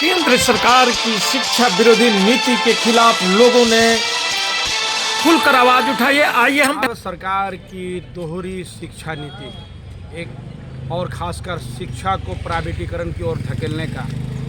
केंद्र सरकार की शिक्षा विरोधी नीति के खिलाफ लोगों ने खुलकर आवाज उठाई है। आइए हम भारत सरकार की दोहरी शिक्षा नीति एक और खासकर शिक्षा को प्राइवेटीकरण की ओर धकेलने का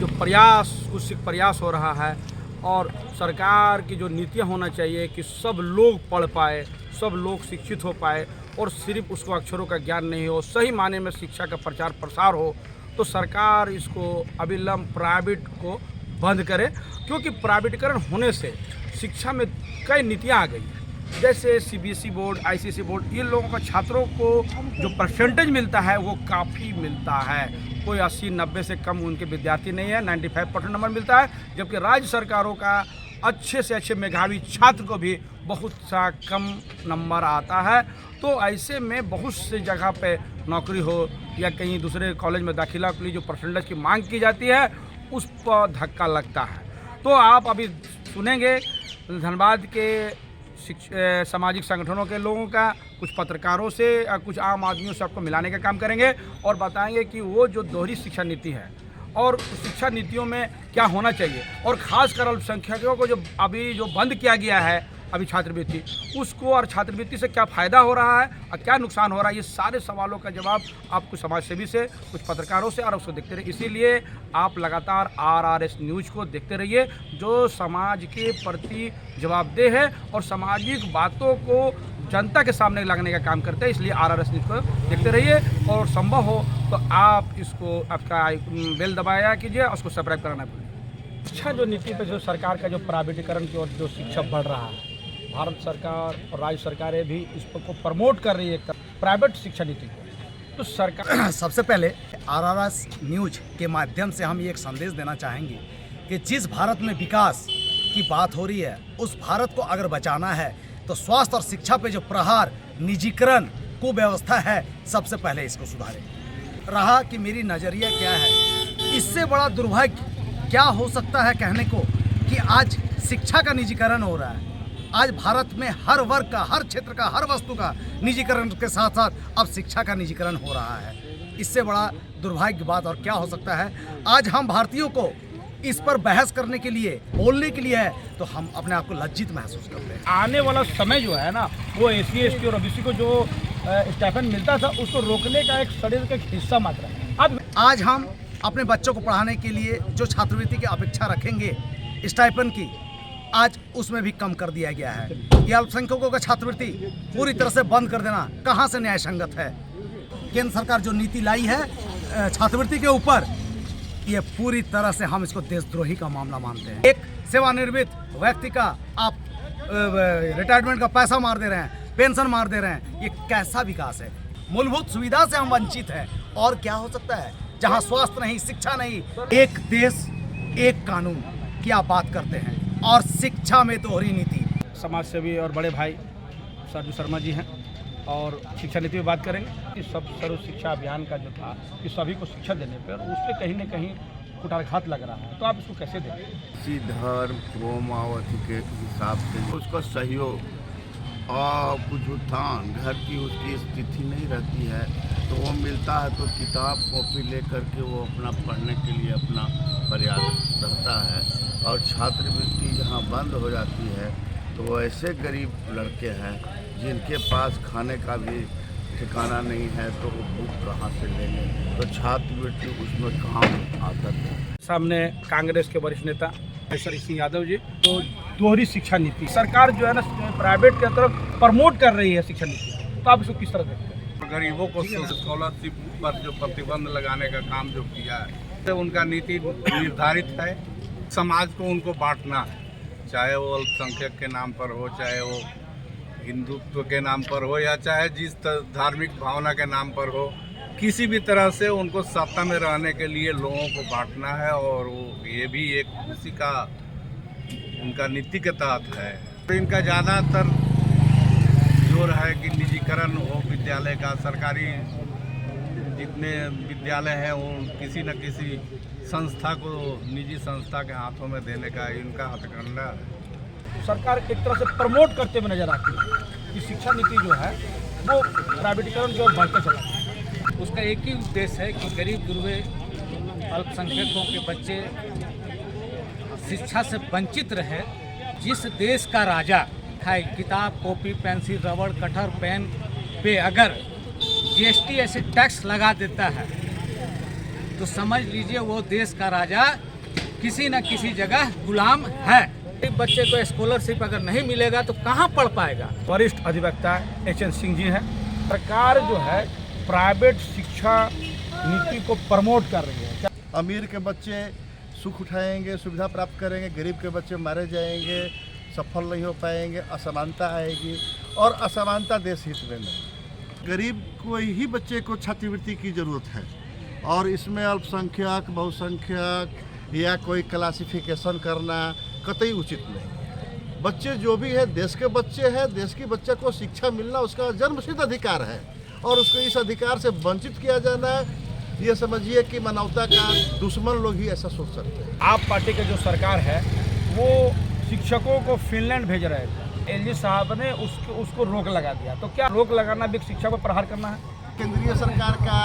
जो प्रयास हो रहा है, और सरकार की जो नीतियाँ होना चाहिए कि सब लोग पढ़ पाए, सब लोग शिक्षित हो पाए और सिर्फ उसको अक्षरों का ज्ञान नहीं हो, सही माने में शिक्षा का प्रचार प्रसार हो, तो सरकार इसको अविलंब प्राइवेट को बंद करे। क्योंकि प्राइवेटीकरण होने से शिक्षा में कई नीतियाँ आ गई हैं, जैसे सीबीएसई बोर्ड, आईसीएसई बोर्ड, इन लोगों का छात्रों को जो परसेंटेज मिलता है वो काफ़ी मिलता है। कोई 80-90 से कम उनके विद्यार्थी नहीं है, 95% नंबर मिलता है। जबकि राज्य सरकारों का अच्छे से अच्छे मेधावी छात्र को भी बहुत सा कम नंबर आता है। तो ऐसे में बहुत से जगह पे नौकरी हो या कहीं दूसरे कॉलेज में दाखिला के लिए जो परसेंटेज की मांग की जाती है उस पर धक्का लगता है। तो आप अभी सुनेंगे धनबाद के सामाजिक संगठनों के लोगों का, कुछ पत्रकारों से या कुछ आम आदमियों से आपको मिलाने का काम करेंगे और बताएंगे कि वो जो दोहरी शिक्षा नीति है और शिक्षा नीतियों में क्या होना चाहिए, और खासकर अल्पसंख्यकों को जो अभी जो बंद किया गया है अभी छात्रवृत्ति, उसको और छात्रवृत्ति से क्या फ़ायदा हो रहा है और क्या नुकसान हो रहा है, ये सारे सवालों का जवाब आप कुछ समाजसेवी से, कुछ पत्रकारों से और उसको देखते रहिए। इसीलिए आप लगातार आरआरएस न्यूज़ को देखते रहिए, जो समाज के प्रति जवाबदेह है और सामाजिक बातों को जनता के सामने लाने का काम करते हैं। इसलिए आरआरएस न्यूज़ को देखते रहिए और संभव हो तो आप इसको आपका बेल दबाया कीजिए और उसको सब्सक्राइब कराना भूलिए। शिक्षा जो नीति पर जो सरकार का जो प्राइवेटीकरण की ओर जो शिक्षा बढ़ रहा है, भारत सरकार और राज्य सरकारें भी इस पर को प्रमोट कर रही है प्राइवेट शिक्षा नीति को। तो सरकार सबसे पहले आरआरएस न्यूज के माध्यम से हम ये एक संदेश देना चाहेंगे कि जिस भारत में विकास की बात हो रही है, उस भारत को अगर बचाना है तो स्वास्थ्य और शिक्षा पे जो प्रहार, निजीकरण, कुव्यवस्था है, सबसे पहले इसको सुधारें। रहा कि मेरी नज़रिया क्या है, इससे बड़ा दुर्भाग्य क्या हो सकता है कहने को कि आज शिक्षा का निजीकरण हो रहा है। आज भारत में हर वर्ग का, हर क्षेत्र का, हर वस्तु का निजीकरण के साथ साथ अब शिक्षा का निजीकरण हो रहा है। इससे बड़ा दुर्भाग्य बात और क्या हो सकता है। आज हम भारतीयों को इस पर बहस करने के लिए, बोलने के लिए है तो हम अपने आप को लज्जित महसूस करते हैं। आने वाला समय जो है ना, वो एससी, एसटी और ओबीसी को जो स्टाइपेंड मिलता था उसको रोकने का एक षड्यंत्र का एक हिस्सा मात्र है। अब आज हम अपने बच्चों को पढ़ाने के लिए जो छात्रवृत्ति की अपेक्षा रखेंगे स्टाइपेंड की, आज उसमें भी कम कर दिया गया है। ये अल्पसंख्यकों का छात्रवृत्ति पूरी तरह से बंद कर देना कहाँ से न्याय संगत है। केंद्र सरकार जो नीति लाई है छात्रवृत्ति के ऊपर, ये पूरी तरह से हम इसको देशद्रोही का मामला मानते हैं। एक सेवानिवृत्त व्यक्ति का आप रिटायरमेंट का पैसा मार दे रहे हैं, पेंशन मार दे रहे हैं, ये कैसा विकास है। मूलभूत सुविधा से हम वंचित हैं। और क्या हो सकता है जहाँ स्वास्थ्य नहीं, शिक्षा नहीं। एक देश एक कानून की आप बात करते हैं और शिक्षा में दोहरी नीति। समाजसेवी और बड़े भाई सरजू शर्मा जी हैं और शिक्षा नीति में बात करेंगे कि सब सर्व शिक्षा अभियान का जो था कि सभी को शिक्षा देने पर उस पर कहीं न कहीं कुठारघात लग रहा है, तो आप इसको कैसे देखें? किसी धर्म को माओवादी के हिसाब से उसका सहयोग और कुछ उत्थान, घर की उसकी स्थिति नहीं रहती है तो वो मिलता है तो किताब कॉपी ले करके वो अपना पढ़ने के लिए अपना प्रयास रहता है। और छात्रवृत्ति जहाँ बंद हो जाती है तो वो ऐसे गरीब लड़के हैं जिनके पास खाने का भी ठिकाना नहीं है, तो वो बुक कहाँ से लेंगे, तो छात्रवृत्ति उसमें काम आता है। सामने कांग्रेस के वरिष्ठ नेता केसरी सिंह यादव जी, तो दोहरी शिक्षा नीति सरकार जो है ना प्राइवेट की तरफ प्रमोट कर रही है शिक्षा नीति, तो आप इसको किस तरह देखते हैं? गरीबों को स्कॉलरशिप पर जो प्रतिबंध लगाने का काम जो किया है, तो उनका नीति निर्धारित है, समाज को उनको बांटना है, चाहे वो अल्पसंख्यक के नाम पर हो, चाहे वो हिंदुत्व के नाम पर हो, या चाहे जिस धार्मिक भावना के नाम पर हो, किसी भी तरह से उनको सत्ता में रहने के लिए लोगों को बांटना है। और वो ये भी एक उसी का उनका नीति के तहत है। तो इनका ज़्यादातर जोर है कि निजीकरण हो विद्यालय का। सरकारी जितने विद्यालय हैं वो किसी न किसी संस्था को, निजी संस्था के हाथों में देने का इनका हथकंडा है। सरकार एक तरह से प्रमोट करते हुए नजर आती है कि शिक्षा नीति जो है वो प्राइवेटीकरण की ओर बढ़ते चला है। उसका एक ही उद्देश्य है कि गरीब गुरबे अल्पसंख्यकों के बच्चे शिक्षा से वंचित रहे। जिस देश का राजा है किताब, कॉपी, पेंसिल, रबड़, कटर, पेन पे अगर जीएसटी ऐसे टैक्स लगा देता है तो समझ लीजिए वो देश का राजा किसी न किसी जगह गुलाम है। एक बच्चे को स्कॉलरशिप अगर नहीं मिलेगा तो कहाँ पढ़ पाएगा। वरिष्ठ अधिवक्ता HN सिंह जी हैं। सरकार जो है प्राइवेट शिक्षा नीति को प्रमोट कर रही है। अमीर के बच्चे सुख उठाएंगे, सुविधा प्राप्त करेंगे, गरीब के बच्चे मारे जाएंगे, सफल नहीं हो पाएंगे, असमानता आएगी और असमानता देश हित में नहीं। गरीब कोई ही बच्चे को छात्रवृत्ति की ज़रूरत है और इसमें अल्पसंख्यक, बहुसंख्यक या कोई क्लासिफिकेशन करना कतई उचित नहीं। बच्चे जो भी है देश के बच्चे हैं, देश के बच्चे को शिक्षा मिलना उसका जन्मसिद्ध अधिकार है और उसको इस अधिकार से वंचित किया जाना ये समझिए कि मानवता का दुश्मन लोग ही ऐसा सोच सकते हैं। आप पार्टी के जो सरकार है वो शिक्षकों को फिनलैंड भेज रहे थे। LG साहब ने उसको रोक लगा दिया। तो क्या रोक लगाना भी शिक्षा पर प्रहार करना है? केंद्रीय सरकार का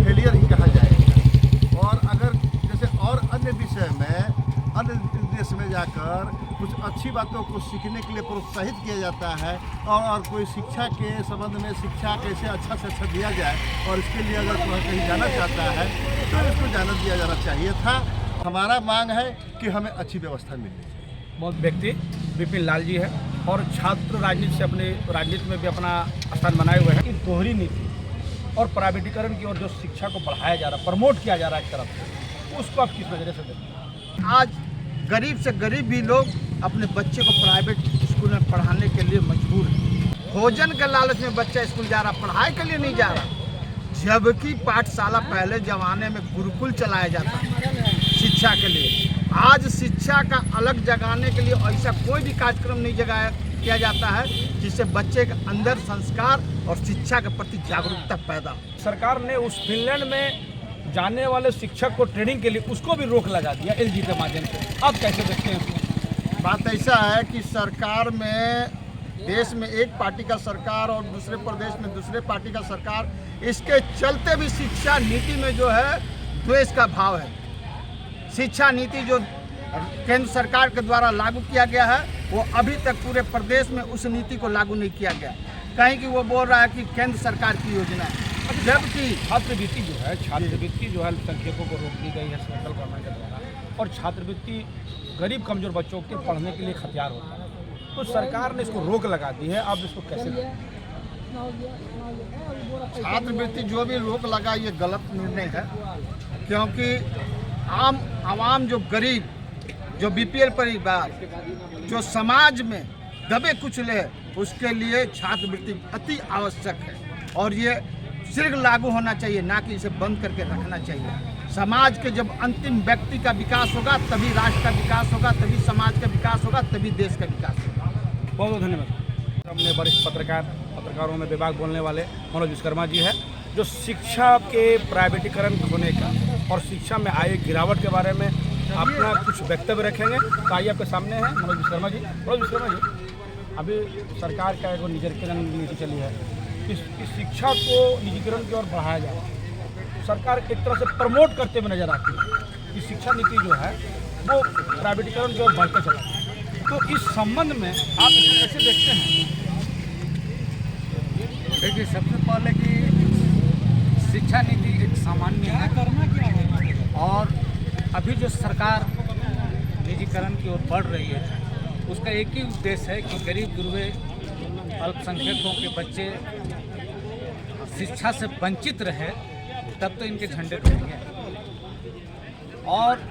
फेलियर ही कहा जाएगा। और अगर जैसे और अन्य विषय में अन्य देश में जाकर कुछ अच्छी बातों को सीखने के लिए प्रोत्साहित किया जाता है और कोई शिक्षा के संबंध में शिक्षा कैसे अच्छा से अच्छा दिया जाए और इसके लिए अगर कोई कहीं जाना चाहता है तो इसको जाना दिया जाना चाहिए था। हमारा मांग है कि हमें अच्छी व्यवस्था मिले। बहुत व्यक्ति विपिन लाल जी है और छात्र राजनीति से अपने राजनीति में भी अपना स्थान बनाए हुए हैं। कि दोहरी नीति और प्राइवेटीकरण की ओर जो शिक्षा को बढ़ाया जा रहा है, प्रमोट किया जा रहा है एक तरफ से, उसको आप किस नज़रिए से देखते हैं? आज गरीब से गरीब भी लोग अपने बच्चे को प्राइवेट स्कूल में पढ़ाने के लिए मजबूर हैं। भोजन के लालच में बच्चा स्कूल जा रहा, पढ़ाई के लिए नहीं जा रहा। जबकि पाठशाला पहले ज़माने में गुरुकुल चलाया जाता शिक्षा के लिए। आज शिक्षा का अलग जगाने के लिए ऐसा कोई भी कार्यक्रम नहीं जगाया किया जाता है जिससे बच्चे के अंदर संस्कार और शिक्षा के प्रति जागरूकता पैदा हो। सरकार ने उस फिनलैंड में जाने वाले शिक्षक को ट्रेनिंग के लिए उसको भी रोक लगा दिया LG के माध्यम से। आप कैसे देखते हैं? बात ऐसा है कि सरकार में देश में एक पार्टी का सरकार और दूसरे प्रदेश में दूसरे पार्टी का सरकार, इसके चलते भी शिक्षा नीति में जो है द्वेष का भाव है। शिक्षा नीति जो केंद्र सरकार के द्वारा लागू किया गया है वो अभी तक पूरे प्रदेश में उस नीति को लागू नहीं किया गया। कहीं कि वो बोल रहा है कि केंद्र सरकार की योजना है, जबकि छात्रवृत्ति जो है अल्पसंख्यकों को रोक दी गई है सेंट्रल गवर्नमेंट के द्वारा और छात्रवृत्ति गरीब कमजोर बच्चों के पढ़ने के लिए हथियार होता है। तो सरकार ने इसको रोक लगा दी है। आप इसको कैसे देखते हैं? छात्रवृत्ति जो भी रोक लगा ये गलत निर्णय है, क्योंकि आवाम जो गरीब, जो BPL परिवार, जो समाज में दबे कुचले, उसके लिए छात्रवृत्ति अति आवश्यक है और ये शीघ्र लागू होना चाहिए, ना कि इसे बंद करके रखना चाहिए। समाज के जब अंतिम व्यक्ति का विकास होगा तभी राष्ट्र का विकास होगा, तभी समाज का विकास होगा, तभी देश का विकास होगा। बहुत बहुत धन्यवाद। हमने वरिष्ठ पत्रकारों में विभाग बोलने वाले मनोज विश्वकर्मा जी है जो शिक्षा के प्राइवेटीकरण होने का और शिक्षा में आए गिरावट के बारे में अपना कुछ वक्तव्य रखेंगे। तो आइए आपके सामने हैं मनोज विश्वकर्मा जी। मनोज विश्वकर्मा जी, अभी सरकार का एक निजीकरण नीति चली है कि शिक्षा को निजीकरण की ओर बढ़ाया जा रहा है। सरकार एक तरह से प्रमोट करते हुए नजर आती है कि शिक्षा नीति जो है वो प्राइवेटीकरण की ओर बढ़ते चला है। तो इस संबंध में आप इसे कैसे देखते हैं? देखिए, सबसे पहले कि शिक्षा नीति एक सामान्य है और अभी जो सरकार निजीकरण की ओर बढ़ रही है उसका एक ही उद्देश्य है कि गरीब गुरबे अल्पसंख्यकों के बच्चे शिक्षा से वंचित रहे, तब तो इनके झंडे टूटेंगे। और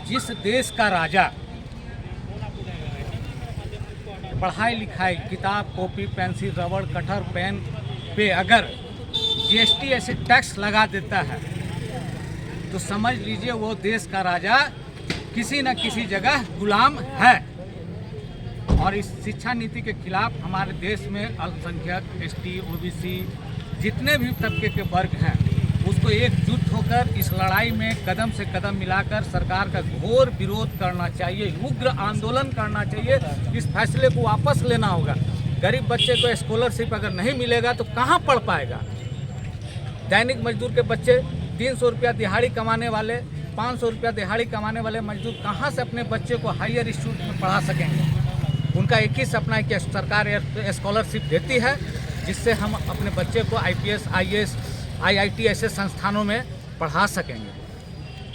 जिस देश का राजा पढ़ाई लिखाई, किताब, कॉपी, पेंसिल, रबड़, कटर, पेन पे अगर जीएसटी ऐसे टैक्स लगा देता है तो समझ लीजिए वो देश का राजा किसी न किसी जगह गुलाम है। और इस शिक्षा नीति के खिलाफ हमारे देश में अल्पसंख्यक, ST, OBC जितने भी तबके के वर्ग हैं उसको एकजुट होकर इस लड़ाई में कदम से कदम मिलाकर सरकार का घोर विरोध करना चाहिए, उग्र आंदोलन करना चाहिए। इस फैसले को वापस लेना होगा। गरीब बच्चे को स्कॉलरशिप अगर नहीं मिलेगा तो कहाँ पढ़ पाएगा? दैनिक मजदूर के बच्चे 300 रुपया दिहाड़ी कमाने वाले, 500 रुपया दिहाड़ी कमाने वाले मजदूर कहाँ से अपने बच्चे को हायर इंस्टीट्यूट में पढ़ा सकेंगे। उनका एक ही सपना है कि सरकार स्कॉलरशिप देती है, जिससे हम अपने बच्चे को IPS, IAS, IIT ऐसे संस्थानों में पढ़ा सकेंगे।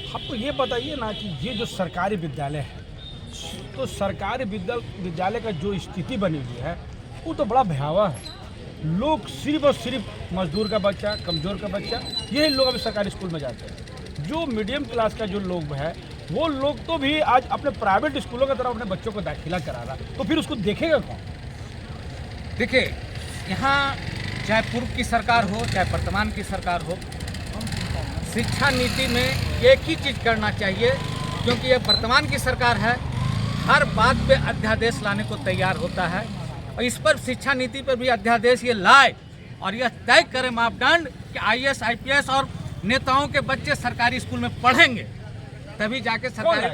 आपको ये बताइए ना कि ये जो सरकारी विद्यालय है, तो सरकारी विद्यालय का जो स्थिति बनी हुई है वो तो बड़ा भयावह है। लोग सिर्फ और सिर्फ मजदूर का बच्चा, कमज़ोर का बच्चा, यही लोग अभी सरकारी स्कूल में जाते हैं। जो मीडियम क्लास का जो लोग है वो लोग तो भी आज अपने प्राइवेट स्कूलों की तरफ अपने बच्चों को दाखिला करा रहा, तो फिर उसको देखेगा कौन? देखिए, यहाँ चाहे पूर्व की सरकार हो चाहे वर्तमान की सरकार हो, शिक्षा नीति में एक ही चीज़ करना चाहिए, क्योंकि ये वर्तमान की सरकार है, हर बात पे अध्यादेश लाने को तैयार होता है। और इस पर शिक्षा नीति पर भी अध्यादेश ये लाए और यह तय करे मापदंड कि IAS, IPS और नेताओं के बच्चे सरकारी स्कूल में पढ़ेंगे, तभी जाके सरकारी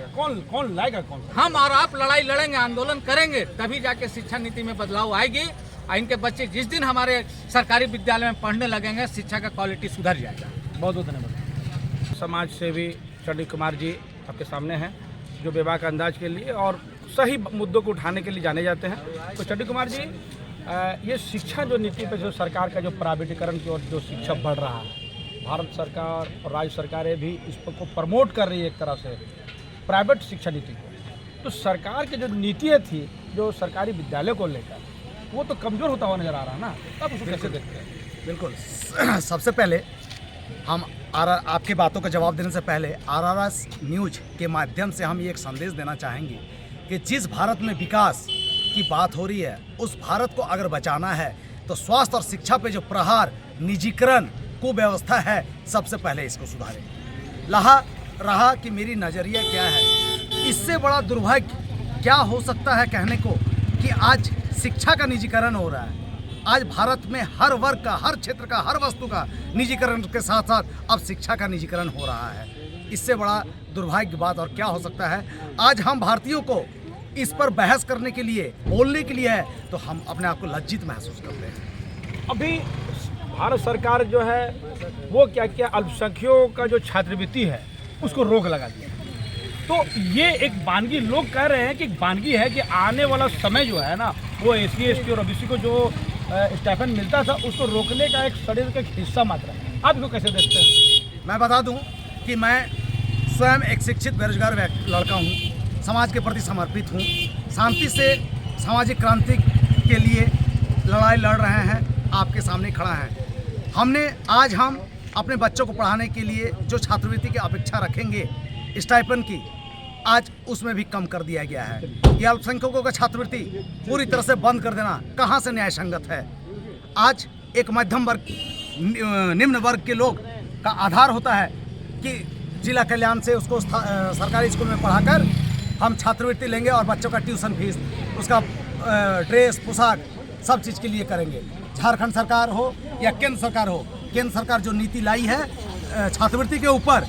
कौन लाएगा? हम और आप लड़ाई लड़ेंगे, आंदोलन करेंगे, तभी जाके शिक्षा नीति में बदलाव आएगी और इनके बच्चे जिस दिन हमारे सरकारी विद्यालय में पढ़ने लगेंगे, शिक्षा का क्वालिटी सुधर जाएगा। बहुत बहुत धन्यवाद। समाज सेवी चंडी कुमार जी आपके सामने हैं, जो बेबाक अंदाज के लिए और सही मुद्दों को उठाने के लिए जाने जाते हैं। तो चंडी कुमार जी, ये शिक्षा जो नीति पे जो सरकार का जो प्राइवेटीकरण की ओर जो शिक्षा बढ़ रहा है, भारत सरकार और राज्य सरकारें भी इस को प्रमोट कर रही है एक तरह से प्राइवेट शिक्षा नीति को, तो सरकार की जो नीतियाँ थी जो सरकारी विद्यालय को लेकर, वो तो कमज़ोर होता हुआ नज़र आ रहा है ना, तब उसको कैसे देखते हैं? बिल्कुल। सबसे पहले हम आपकी बातों का जवाब देने से पहले RRS न्यूज के माध्यम से हम ये एक संदेश देना चाहेंगे कि जिस भारत में विकास की बात हो रही है, उस भारत को अगर बचाना है तो स्वास्थ्य और शिक्षा पे जो प्रहार, निजीकरण, कुव्यवस्था है, सबसे पहले इसको सुधारें। रहा कि मेरी नज़रिया क्या है, इससे बड़ा दुर्भाग्य क्या हो सकता है कहने को कि आज शिक्षा का निजीकरण हो रहा है। आज भारत में हर वर्ग का, हर क्षेत्र का, हर वस्तु का निजीकरण के साथ साथ अब शिक्षा का निजीकरण हो रहा है। इससे बड़ा दुर्भाग्य की बात और क्या हो सकता है। आज हम भारतीयों को इस पर बहस करने के लिए, बोलने के लिए है, तो हम अपने आप को लज्जित महसूस करते हैं। अभी भारत सरकार जो है वो क्या अल्पसंख्यकों का जो छात्रवृत्ति है उसको रोक लगा दिया। तो ये एक वानगी, लोग कह रहे हैं कि वानगी है कि आने वाला समय जो है ना, वो SC, ST और OBC को जो स्टाइपेंड मिलता था उसको रोकने का एक षड्यंत्र का एक हिस्सा मात्र है। आप इसको कैसे देखते हैं? मैं बता दूं कि मैं स्वयं एक शिक्षित बेरोजगार लड़का हूं, समाज के प्रति समर्पित हूं, शांति से सामाजिक क्रांति के लिए लड़ाई लड़ रहे हैं, आपके सामने खड़ा है। हम अपने बच्चों को पढ़ाने के लिए जो छात्रवृत्ति की अपेक्षा रखेंगे स्टाइपेंड की, आज उसमें भी कम कर दिया गया है। ये अल्पसंख्यकों का छात्रवृत्ति पूरी तरह से बंद कर देना कहाँ से न्याय संगत है? आज एक मध्यम वर्ग, निम्न वर्ग के लोग का आधार होता है कि जिला कल्याण से उसको सरकारी स्कूल में पढ़ाकर हम छात्रवृत्ति लेंगे और बच्चों का ट्यूशन फीस, उसका ड्रेस, पोशाक, सब चीज़ के लिए करेंगे। झारखंड सरकार हो या केंद्र सरकार हो, केंद्र सरकार जो नीति लाई है छात्रवृत्ति के ऊपर,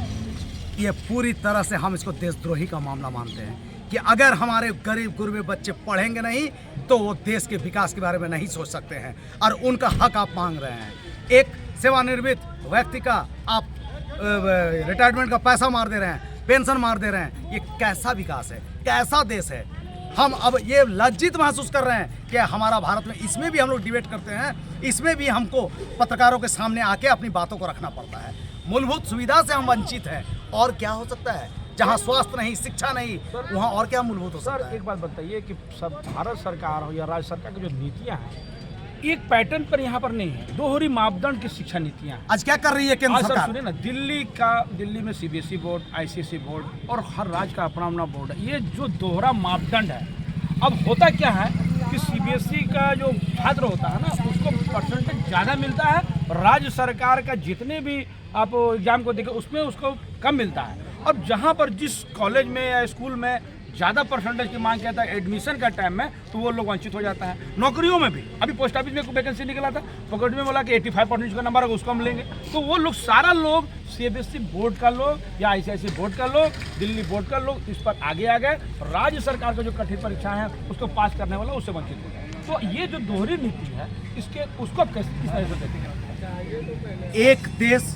ये पूरी तरह से हम इसको देशद्रोही का मामला मानते हैं कि अगर हमारे गरीब गुरबे बच्चे पढ़ेंगे नहीं तो वो देश के विकास के बारे में नहीं सोच सकते हैं और उनका हक आप मांग रहे हैं। एक सेवानिवृत्त व्यक्ति का आप रिटायरमेंट का पैसा मार दे रहे हैं, पेंशन मार दे रहे हैं। ये कैसा विकास है, कैसा देश है? हम अब ये लज्जित महसूस कर रहे हैं कि हमारा भारत में, इसमें भी हम लोग डिबेट करते हैं, इसमें भी हमको पत्रकारों के सामने आके अपनी बातों को रखना पड़ता है। मूलभूत सुविधा से हम वंचित हैं, और क्या हो सकता है? जहाँ स्वास्थ्य नहीं, शिक्षा नहीं, वहाँ और क्या मूलभूत हो सकता है? एक बात बताइए कि सब भारत सरकार हो या राज्य सरकार की जो नीतियाँ हैं, एक पैटर्न पर यहाँ पर नहीं है, दोहरी मापदंड की शिक्षा नीतियाँ। आज क्या कर रही है केंद्र सरकार? सुनिए ना, दिल्ली में CBSE बोर्ड, ICSE बोर्ड और हर राज्य का अपना अपना बोर्ड है। ये जो दोहरा मापदंड है, अब होता क्या है कि CBSE का जो छात्र होता है ना, उसको परसेंटेज ज़्यादा मिलता है, राज्य सरकार का जितने भी आप एग्जाम को देखें उसमें उसको कम मिलता है। अब जहाँ पर जिस कॉलेज में या स्कूल में ज़्यादा परसेंटेज की मांग किया था एडमिशन का टाइम में, तो वो लोग वंचित हो जाता है। नौकरियों में भी अभी पोस्ट ऑफिस में एक वैकेंसी निकला था, पकड़ में बोला कि 85% का नंबर है उसको हम लेंगे, तो वो लोग सारा लोग CBSE बोर्ड का लोग या ICSE बोर्ड का लोग, दिल्ली बोर्ड का लोग इस पर आगे आ गए। राज्य सरकार का जो कठिन परीक्षा है उसको पास करने वाला उससे वंचित हो गए। तो ये जो दोहरी नीति है, इसके उसको आप किस तरह से देखते हैं? एक देश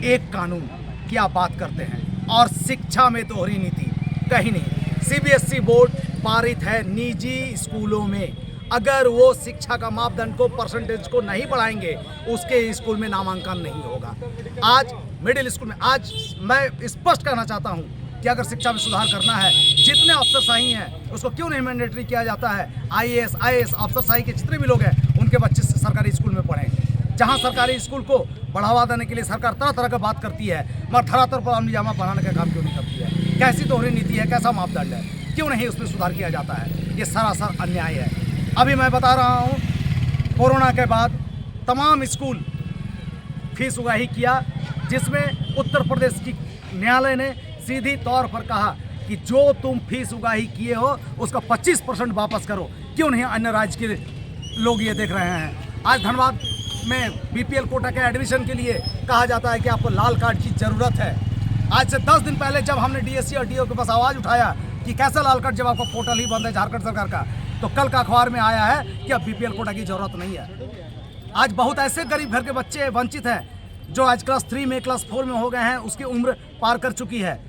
एक कानून, की आप बात करते हैं, और शिक्षा में दोहरी नीति कहीं नहीं। CBSE बोर्ड पारित है निजी स्कूलों में, अगर वो शिक्षा का मापदंड को परसेंटेज को नहीं बढ़ाएंगे उसके स्कूल में नामांकन नहीं होगा। आज मिडिल स्कूल में, आज मैं स्पष्ट कहना चाहता हूँ कि अगर शिक्षा में सुधार करना है, जितने अफसरशाही हैं उसको क्यों नहीं मैंडेटरी किया जाता है। IAS IAS अफसरशाही के जितने भी लोग हैं उनके बच्चे सरकारी स्कूल में पढ़ें। जहाँ सरकारी स्कूल को बढ़ावा देने के लिए सरकार तरह तरह का बात करती है, मगर धरातल पर अमलीजामा बनाने का काम क्यों नहीं करती है। कैसी दोहरी नीति है, कैसा मापदंड है, क्यों नहीं उसमें सुधार किया जाता है। ये सरासर अन्याय है। अभी मैं बता रहा हूँ, कोरोना के बाद तमाम स्कूल फीस उगाही किया, जिसमें उत्तर प्रदेश की न्यायालय ने सीधी तौर पर कहा कि जो तुम फीस उगाही किए हो उसका 25% वापस करो। क्यों नहीं अन्य राज्य के लोग ये देख रहे हैं। आज धनबाद में BPL कोटा के एडमिशन के लिए कहा जाता है कि आपको लाल कार्ड की ज़रूरत है। आज से 10 दिन पहले जब हमने DSC और DO के पास आवाज़ उठाया कि कैसा लाल कार्ड, जब आपका पोर्टल ही बंद है झारखंड सरकार का, तो कल का अखबार में आया है कि अब BPL कोटा की ज़रूरत नहीं है। आज बहुत ऐसे गरीब घर के बच्चे वंचित हैं जो आज क्लास 3 में क्लास 4 में हो गए हैं, उसकी उम्र पार कर चुकी है,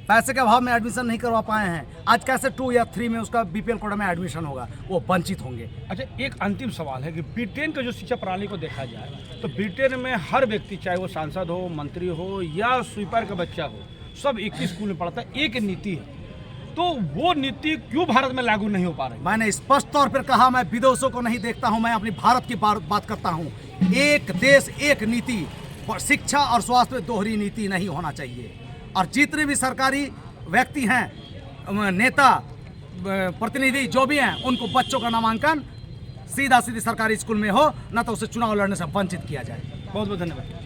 पैसे के अभाव में एडमिशन नहीं करवा पाए हैं। आज कैसे 2 या 3 में उसका BPL कोटा में एडमिशन होगा, वो वंचित होंगे। अच्छा, एक अंतिम सवाल है कि ब्रिटेन का जो शिक्षा प्रणाली को देखा जाए तो ब्रिटेन में हर व्यक्ति, चाहे वो सांसद हो, मंत्री हो या स्वीपर का बच्चा हो, सब एक ही स्कूल में पढ़ता है, एक नीति है। तो वो नीति क्यों भारत में लागू नहीं हो पा रही? मैंने स्पष्ट तौर पर कहा, मैं विदेशों को नहीं देखता हूं, मैं अपनी भारत की बात करता हूं। एक देश एक नीति, शिक्षा और स्वास्थ्य में दोहरी नीति नहीं होना चाहिए। और जितने भी सरकारी व्यक्ति हैं, नेता, प्रतिनिधि जो भी हैं, उनको बच्चों का नामांकन सीधा सरकारी स्कूल में हो, न तो उसे चुनाव लड़ने से वंचित किया जाए। बहुत बहुत धन्यवाद।